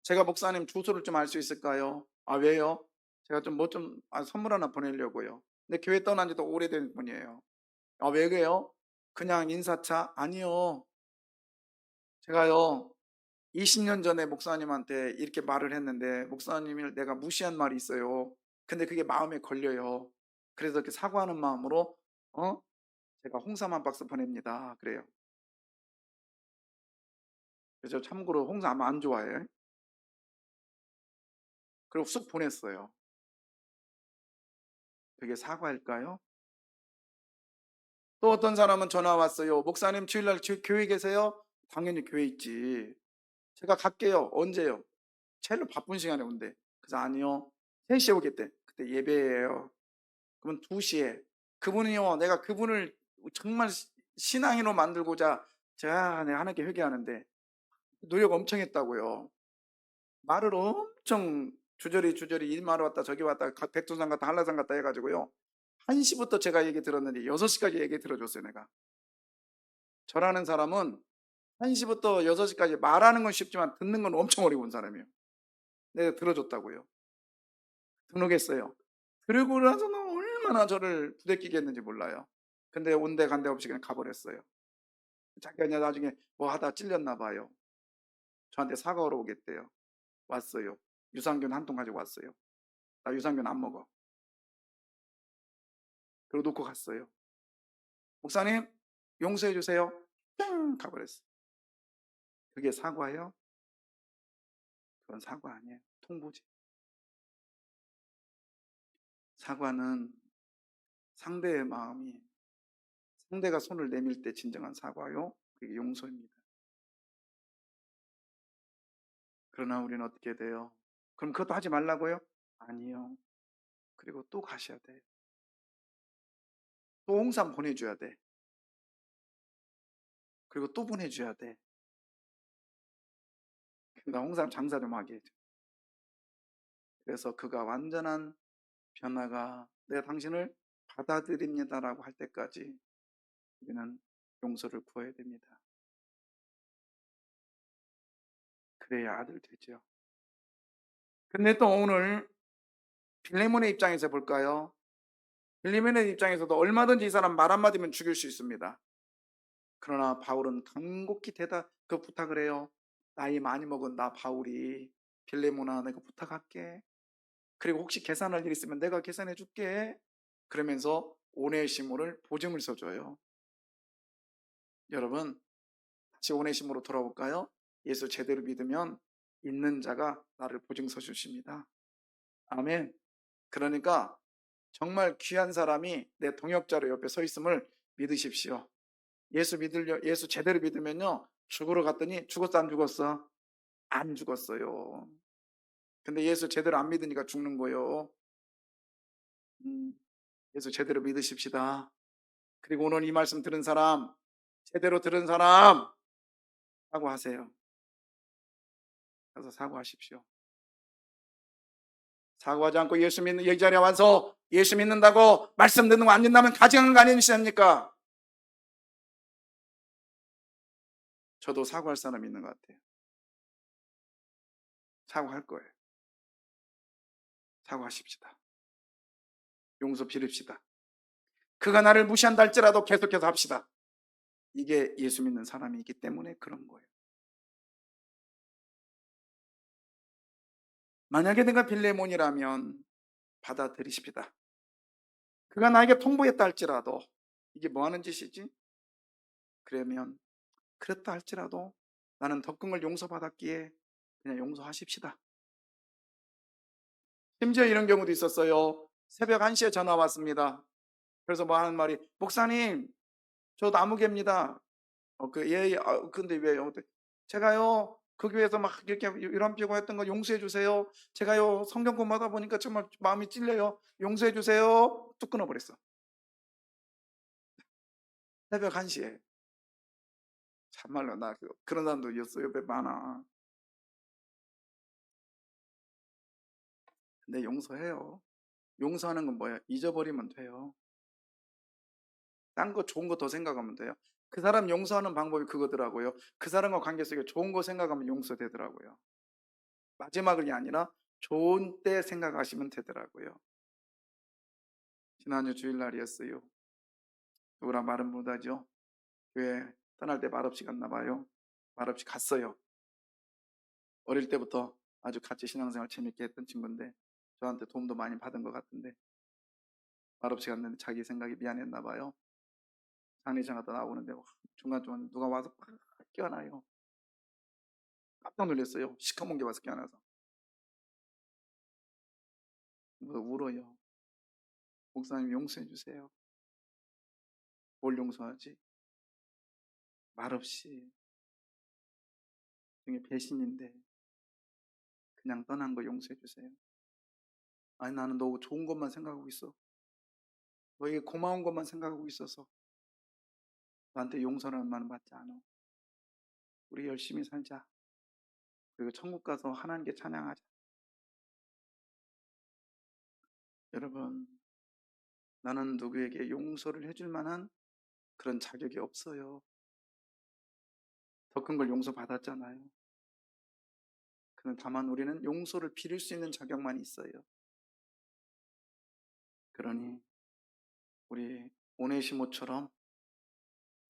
제가 목사님 주소를 좀 알 수 있을까요? 왜요? 제가 좀 선물 하나 보내려고요. 근데 교회 떠난 지도 오래된 분이에요. 왜 그래요? 그냥 인사차? 아니요. 제가요 20년 전에 목사님한테 이렇게 말을 했는데 목사님을 내가 무시한 말이 있어요. 근데 그게 마음에 걸려요. 그래서 이렇게 사과하는 마음으로 제가 홍삼 한 박스 보냅니다. 그래요. 그래서 참고로 홍삼 안 좋아해요. 그리고 쑥 보냈어요. 그게 사과일까요? 또 어떤 사람은 전화 왔어요. 목사님 주일날 교회 계세요? 당연히 교회 있지. 제가 갈게요. 언제요? 제일 바쁜 시간에 온대. 그래서 아니요. 3시에 오겠대. 그때 예배예요. 그러면 2시에. 그분이요. 내가 그분을 정말 신앙인으로 만들고자 내가 하나님께 회개하는데 노력 엄청 했다고요. 말을 엄청 주저리 일마로 왔다 저기 왔다 백두산 갔다 한라산 갔다 해가지고요. 1시부터 제가 얘기 들었는데 6시까지 얘기 들어줬어요. 내가. 저라는 사람은 1시부터 6시까지 말하는 건 쉽지만 듣는 건 엄청 어려운 사람이에요. 내가 들어줬다고요. 등록했어요. 그러고 나서는 얼마나 저를 부대끼게 했는지 몰라요. 근데 온데 간데 없이 그냥 가버렸어요. 자기가 나중에 뭐 하다 찔렸나 봐요. 저한테 사과하러 오겠대요. 왔어요. 유산균 한 통 가지고 왔어요. 나 유산균 안 먹어. 그리고 놓고 갔어요. 목사님 용서해 주세요. 뿅 가버렸어요. 그게 사과예요? 그건 사과 아니에요. 통보지. 사과는 상대의 마음이, 상대가 손을 내밀 때 진정한 사과요. 그게 용서입니다. 그러나 우리는 어떻게 돼요? 그럼 그것도 하지 말라고요? 아니요. 그리고 또 가셔야 돼. 또 홍삼 보내줘야 돼. 그리고 또 보내줘야 돼. 나 홍삼 장사 좀 하게 해줘. 그래서 그가 완전한 변화가 내가 당신을 받아들입니다라고 할 때까지 우리는 용서를 구해야 됩니다. 그래야 아들 되죠. 근데 또 오늘 빌레몬의 입장에서 볼까요? 빌레몬의 입장에서도 얼마든지 이 사람 말 한마디면 죽일 수 있습니다. 그러나 바울은 간곡히 그 부탁을 해요. 나이 많이 먹은 나 바울이 빌레몬아 내가 부탁할게. 그리고 혹시 계산할 일 있으면 내가 계산해 줄게. 그러면서 오네시모를 보증을 써줘요. 여러분 다시 오네시모로 돌아올까요? 예수 제대로 믿으면 있는 자가 나를 보증 서주십니다. 아멘. 그러니까 정말 귀한 사람이 내 동역자로 옆에 서 있음을 믿으십시오. 예수 제대로 믿으면요 죽으러 갔더니 죽었어 안 죽었어? 안 죽었어요. 근데 예수 제대로 안 믿으니까 죽는 거예요. 예수 제대로 믿으십시다. 그리고 오늘 이 말씀 들은 사람, 제대로 들은 사람 사과하세요. 가서 사과하십시오. 사과하지 않고 예수 믿는 이 자리에 와서 예수 믿는다고 말씀 듣는 거 안 된다면 가증한 거 아니십니까? 저도 사과할 사람 있는 것 같아요. 사과할 거예요. 사과하십시다. 용서 빌읍시다. 그가 나를 무시한다 할지라도 계속해서 합시다. 이게 예수 믿는 사람이기 때문에 그런 거예요. 만약에 내가 빌레몬이라면 받아들이십시다. 그가 나에게 통보했다 할지라도 이게 뭐 하는 짓이지? 그러면 그랬다 할지라도 나는 덕금을 용서받았기에 그냥 용서하십시다. 심지어 이런 경우도 있었어요. 새벽 1시에 전화 왔습니다. 그래서 뭐 하는 말이 목사님 저 나무개입니다. 근데 왜요? 제가요 그 교회에서 막 이렇게 유람 피고 했던 거 용서해 주세요. 제가요 성경 공부하다 보니까 정말 마음이 찔려요. 용서해 주세요. 뚝 끊어버렸어. 새벽 1시에. 참말로 나 그런 사람도 있어 옆에 많아. 근데 용서해요. 용서하는 건 뭐야? 잊어버리면 돼요. 딴 거 좋은 거 더 생각하면 돼요. 그 사람 용서하는 방법이 그거더라고요. 그 사람과 관계 속에 좋은 거 생각하면 용서되더라고요. 마지막이 아니라 좋은 때 생각하시면 되더라고요. 지난주 주일날이었어요. 누구랑 말은 못하죠. 교회 떠날 때 말없이 갔나 봐요. 말없이 갔어요. 어릴 때부터 아주 같이 신앙생활 재밌게 했던 친구인데 저한테 도움도 많이 받은 것 같은데 말없이 갔는데 자기 생각이 미안했나 봐요. 장례장 갔다 나오는데 중간중간 누가 와서 팍 껴안아요. 깜짝 놀랐어요. 시커먼 게 와서 껴안아서. 울어요. 목사님 용서해 주세요. 뭘 용서하지? 말없이 중에 배신인데 그냥 떠난 거 용서해 주세요. 아니 나는 너 좋은 것만 생각하고 있어. 너에게 고마운 것만 생각하고 있어서 나한테 용서라는 말은 받지 않아. 우리 열심히 살자. 그리고 천국 가서 하나님께 찬양하자. 여러분 나는 누구에게 용서를 해줄 만한 그런 자격이 없어요. 더 큰 걸 용서받았잖아요. 다만 우리는 용서를 빌릴 수 있는 자격만 있어요. 그러니 우리 오네시모처럼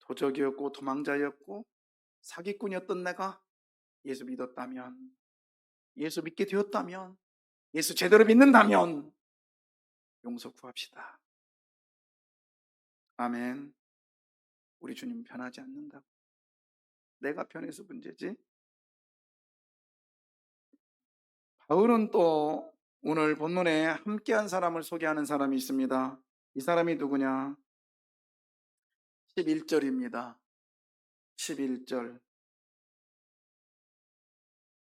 도적이었고 도망자였고 사기꾼이었던 내가 예수 믿었다면, 예수 믿게 되었다면, 예수 제대로 믿는다면 용서 구합시다. 아멘. 우리 주님 변하지 않는다고. 내가 변해서 문제지. 바울은 또 오늘 본문에 함께한 사람을 소개하는 사람이 있습니다. 이 사람이 누구냐? 11절입니다. 11절.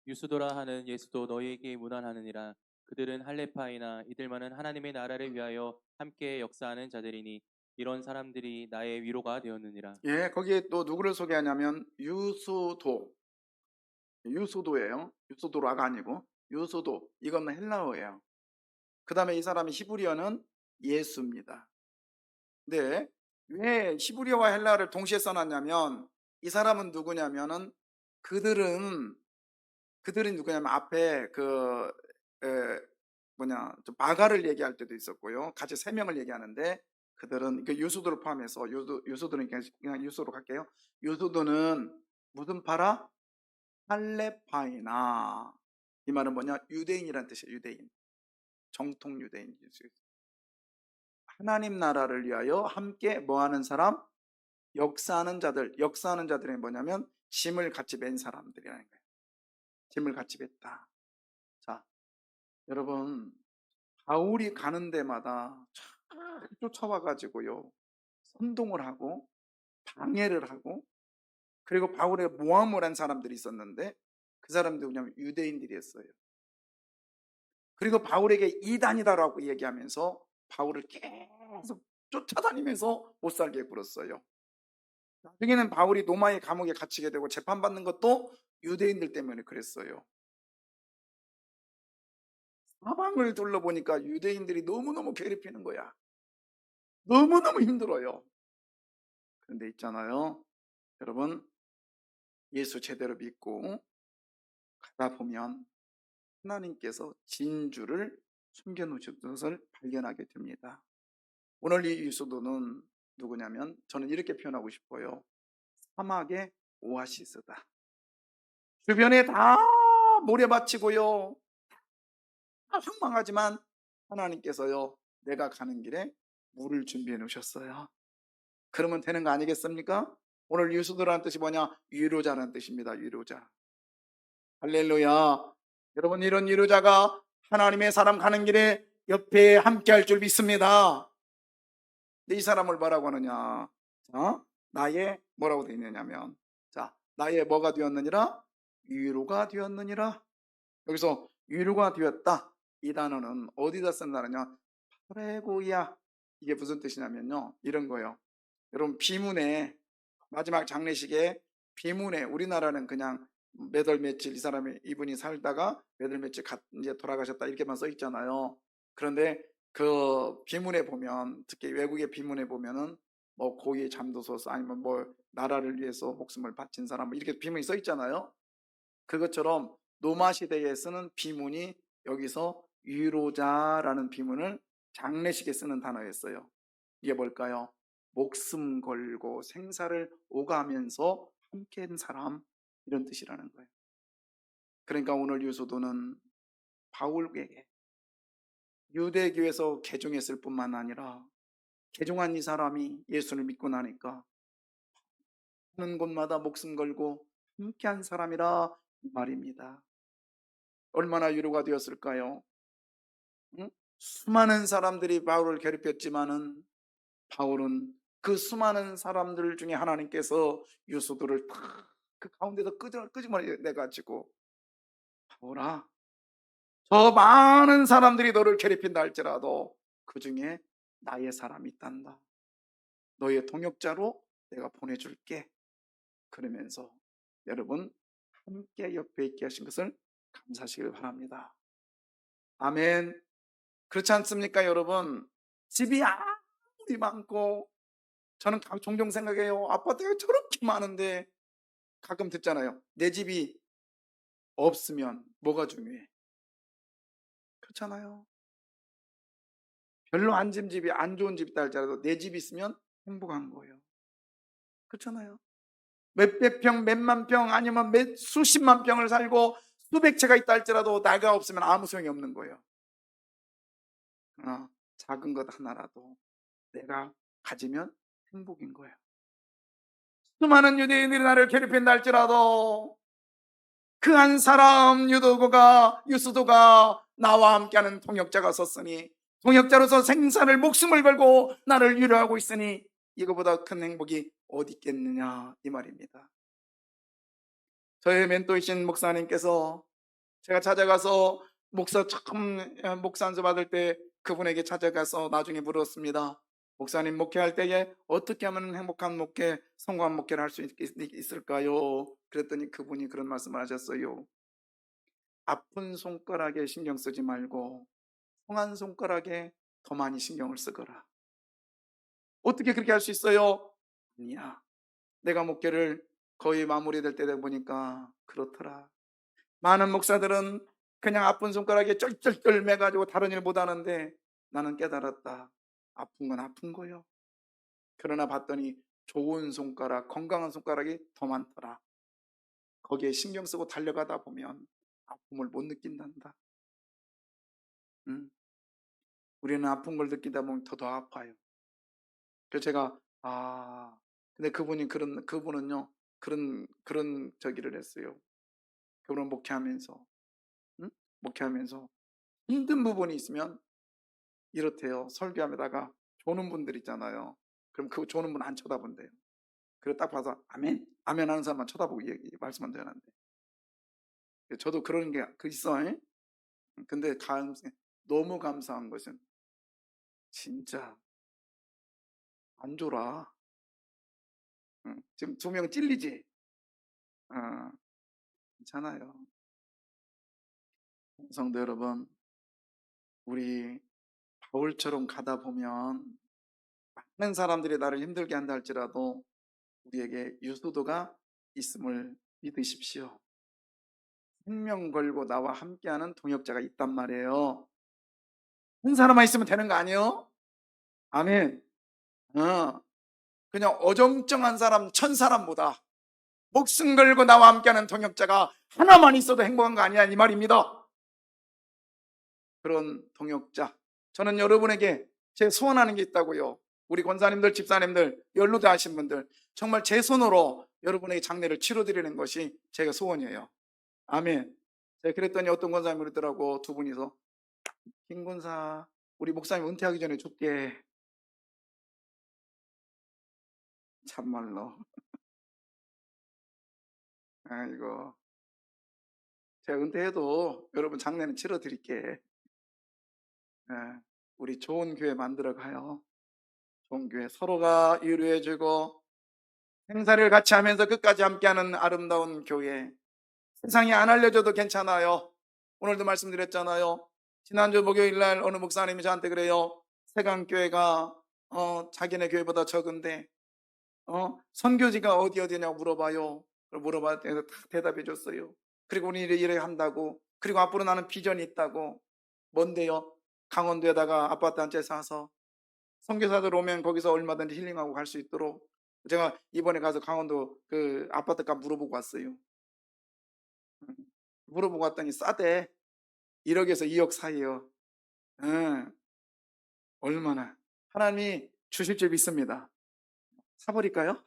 유수도라 하는 예수도 너희에게 문안하느니라. 그들은 할레파이나 이들만은 하나님의 나라를 위하여 함께 역사하는 자들이니 이런 사람들이 나의 위로가 되었느니라. 예, 거기에 또 누구를 소개하냐면 유소도예요. 유소도라가 아니고 유소도. 이건 헬라어예요. 그 다음에 이 사람이 히브리어는 예수입니다. 근데 왜 히브리어와 헬라어를 동시에 써놨냐면 이 사람은 누구냐면은 그들은 누구냐면 앞에 좀 바가를 얘기할 때도 있었고요. 같이 세 명을 얘기하는데 그들은 그 유수도를 포함해서 유수도는 그냥 유수도로 갈게요. 유수도는 무슨 파라? 할레파이나. 이 말은 뭐냐? 유대인이란 뜻이에요. 유대인. 정통 유대인. 하나님 나라를 위하여 함께 뭐하는 사람? 역사하는 자들. 역사하는 자들이 뭐냐면 짐을 같이 맨 사람들이라는 거예요. 짐을 같이 맸다. 자, 여러분, 바울이 가는 데마다 쫙 쫓아와가지고요, 선동을 하고 방해를 하고, 그리고 바울의 모함을 한 사람들이 있었는데 그 사람들이 뭐냐면 유대인들이었어요. 그리고 바울에게 이단이다라고 얘기하면서 바울을 계속 쫓아다니면서 못 살게 굴었어요. 나중에는 바울이 로마의 감옥에 갇히게 되고 재판받는 것도 유대인들 때문에 그랬어요. 사방을 둘러보니까 유대인들이 너무너무 괴롭히는 거야. 너무너무 힘들어요. 그런데 있잖아요, 여러분, 예수 제대로 믿고 가다 보면 하나님께서 진주를 숨겨놓으신 것을 발견하게 됩니다. 오늘 이 유수도는 누구냐면 저는 이렇게 표현하고 싶어요. 사막의 오아시스다. 주변에 다 모래밭이고요, 다 황망하지만 하나님께서요, 내가 가는 길에 물을 준비해 놓으셨어요. 그러면 되는 거 아니겠습니까? 오늘 유수도라는 뜻이 뭐냐? 위로자라는 뜻입니다. 위로자. 할렐루야. 여러분, 이런 위로자가 하나님의 사람 가는 길에 옆에 함께 할 줄 믿습니다. 근데 이 사람을 뭐라고 하느냐? 자, 나의 뭐라고 되어 있느냐면, 자, 나의 뭐가 되었느니라? 위로가 되었느니라. 여기서 위로가 되었다, 이 단어는 어디다 쓴다느냐? 파레고야. 이게 무슨 뜻이냐면요, 이런 거예요. 여러분, 비문에, 마지막 장례식에 비문에, 우리나라는 그냥 몇 월 며칠 이분이 살다가 몇 월 며칠 이제 돌아가셨다 이렇게만 써 있잖아요. 그런데 그 비문에 보면, 특히 외국의 비문에 보면은 뭐 고위 잠도소서 아니면 뭐 나라를 위해서 목숨을 바친 사람 뭐 이렇게 비문이 써 있잖아요. 그것처럼 로마 시대에 쓰는 비문이 여기서 위로자라는 비문을 장례식에 쓰는 단어였어요. 이게 뭘까요? 목숨 걸고 생사를 오가면서 함께한 사람, 이런 뜻이라는 거예요. 그러니까 오늘 유수도는 바울에게 유대교에서 개종했을 뿐만 아니라 개종한 이 사람이 예수를 믿고 나니까 하는 곳마다 목숨 걸고 함께한 사람이라 이 말입니다. 얼마나 위로가 되었을까요? 응? 수많은 사람들이 바울을 괴롭혔지만은 바울은 그 수많은 사람들 중에 하나님께서 유수도를 다 그 가운데서 끄집어내가지고, 바울아, 저 많은 사람들이 너를 괴롭힌다 할지라도 그 중에 나의 사람이 있단다. 너의 동역자로 내가 보내줄게. 그러면서 여러분, 함께 옆에 있게 하신 것을 감사하시길 바랍니다. 아멘. 그렇지 않습니까, 여러분? 집이 아무리 많고, 저는 종종 생각해요. 아파트가 저렇게 많은데 가끔 듣잖아요. 내 집이 없으면 뭐가 중요해? 그렇잖아요. 별로 안 좋은 집이 있다 할지라도 내 집이 있으면 행복한 거예요. 그렇잖아요. 몇백 평, 몇만 평, 아니면 수십만 평을 살고 수백 채가 있다 할지라도 나가 없으면 아무 소용이 없는 거예요. 그러나 작은 것 하나라도 내가 가지면 행복인 거예요. 수많은 유대인들이 나를 괴롭힌다 할지라도 그 한 사람 유수도가 나와 함께하는 통역자가 섰으니, 통역자로서 생사를 목숨을 걸고 나를 위로하고 있으니 이거보다 큰 행복이 어디 있겠느냐, 이 말입니다. 저의 멘토이신 목사님께서 제가 찾아가서 목사 처음 목사 안수 받을 때 그분에게 찾아가서 나중에 물었습니다. 목사님, 목회할 때에 어떻게 하면 행복한 목회, 성공한 목회를 할 수 있을까요? 그랬더니 그분이 그런 말씀을 하셨어요. 아픈 손가락에 신경 쓰지 말고 성한 손가락에 더 많이 신경을 쓰거라. 어떻게 그렇게 할 수 있어요? 아니야. 내가 목회를 거의 마무리될 때 되다 보니까 그렇더라. 많은 목사들은 그냥 아픈 손가락에 쩔쩔쩔 매가지고 다른 일 못하는데 나는 깨달았다. 아픈 건 아픈 거요. 그러나 봤더니 좋은 손가락, 건강한 손가락이 더 많더라. 거기에 신경 쓰고 달려가다 보면 아픔을 못 느낀단다. 우리는 아픈 걸 느끼다 보면 더 아파요. 그래서 제가 근데 그분은요 그런 저기를 했어요. 그분은 목회하면서 응? 목회하면서 힘든 부분이 있으면 이렇대요. 설교하다가 조는 분들 있잖아요. 그럼 그 조는 분 안 쳐다본대요. 그래 딱 봐서 아멘, 아멘 하는 사람만 쳐다보고 말씀만 전하는데. 저도 그런 게 있어요. 근데 너무 감사한 것은 진짜 안 졸아. 지금 두 명 찔리지? 어, 괜찮아요. 성도 여러분, 우리 바울처럼 가다 보면 많은 사람들이 나를 힘들게 한다 할지라도 우리에게 유수도가 있음을 믿으십시오. 생명 걸고 나와 함께하는 동역자가 있단 말이에요. 한 사람만 있으면 되는 거 아니에요? 아멘. 그냥 어정쩡한 사람, 천 사람보다 목숨 걸고 나와 함께하는 동역자가 하나만 있어도 행복한 거 아니야, 이 말입니다. 그런 동역자, 저는 여러분에게 제 소원하는 게 있다고요. 우리 권사님들, 집사님들, 연로대 하신 분들, 정말 제 손으로 여러분에게 장례를 치러드리는 것이 제가 소원이에요. 아멘. 제가 그랬더니 어떤 권사님이 그러더라고, 두 분이서. 김 권사, 우리 목사님 은퇴하기 전에 줄게. 참말로. 이거 제가 은퇴해도 여러분 장례는 치러드릴게. 우리 좋은 교회 만들어 가요. 좋은 교회, 서로가 위로해주고 행사를 같이 하면서 끝까지 함께하는 아름다운 교회. 세상에 안 알려줘도 괜찮아요. 오늘도 말씀드렸잖아요. 지난주 목요일 날 어느 목사님이 저한테 그래요. 세강교회가 자기네 교회보다 적은데 선교지가 어디냐고 물어봐요. 물어봤더니 다 대답해 줬어요. 그리고 우리 이래 한다고, 그리고 앞으로 나는 비전이 있다고. 뭔데요? 강원도에다가 아파트 한 채 사서 선교사들 오면 거기서 얼마든지 힐링하고 갈 수 있도록. 제가 이번에 가서 강원도 그 아파트값 물어보고 왔어요. 물어보고 왔더니 싸대. 1억에서 2억 사이요. 얼마나 하나님이 주실 줄 믿습니다. 사버릴까요?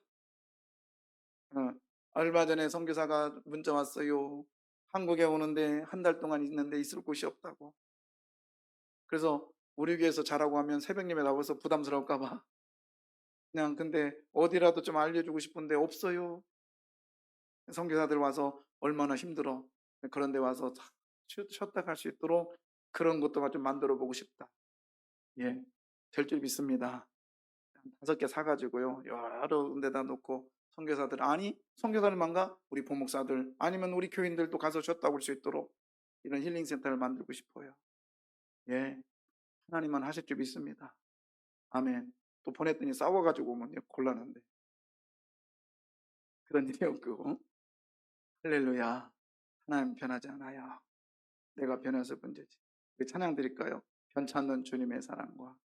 어, 얼마 전에 선교사가 문자 왔어요. 한국에 오는데 한 달 동안 있는데 있을 곳이 없다고. 그래서 우리 교회에서 자라고 하면 새벽 예배 나와서 부담스러울까 봐 그냥, 근데 어디라도 좀 알려주고 싶은데 없어요. 선교사들 와서 얼마나 힘들어. 그런 데 와서 쉬었다 갈 수 있도록 그런 것도 좀 만들어 보고 싶다. 예, 될 줄 믿습니다. 5개 사가지고요, 여러 군데다 놓고 선교사들, 아니 선교사들만 가, 우리 부목사들 아니면 우리 교인들도 가서 쉬었다 올 수 있도록 이런 힐링센터를 만들고 싶어요. 예, 하나님만 하실 줄 믿습니다. 아멘. 또 보냈더니 싸워가지고 오면 곤란한데 그런 일이 없고. 할렐루야. 하나님 변하지 않아요. 내가 변해서 문제지. 우리 찬양 드릴까요? 변찮는 주님의 사랑과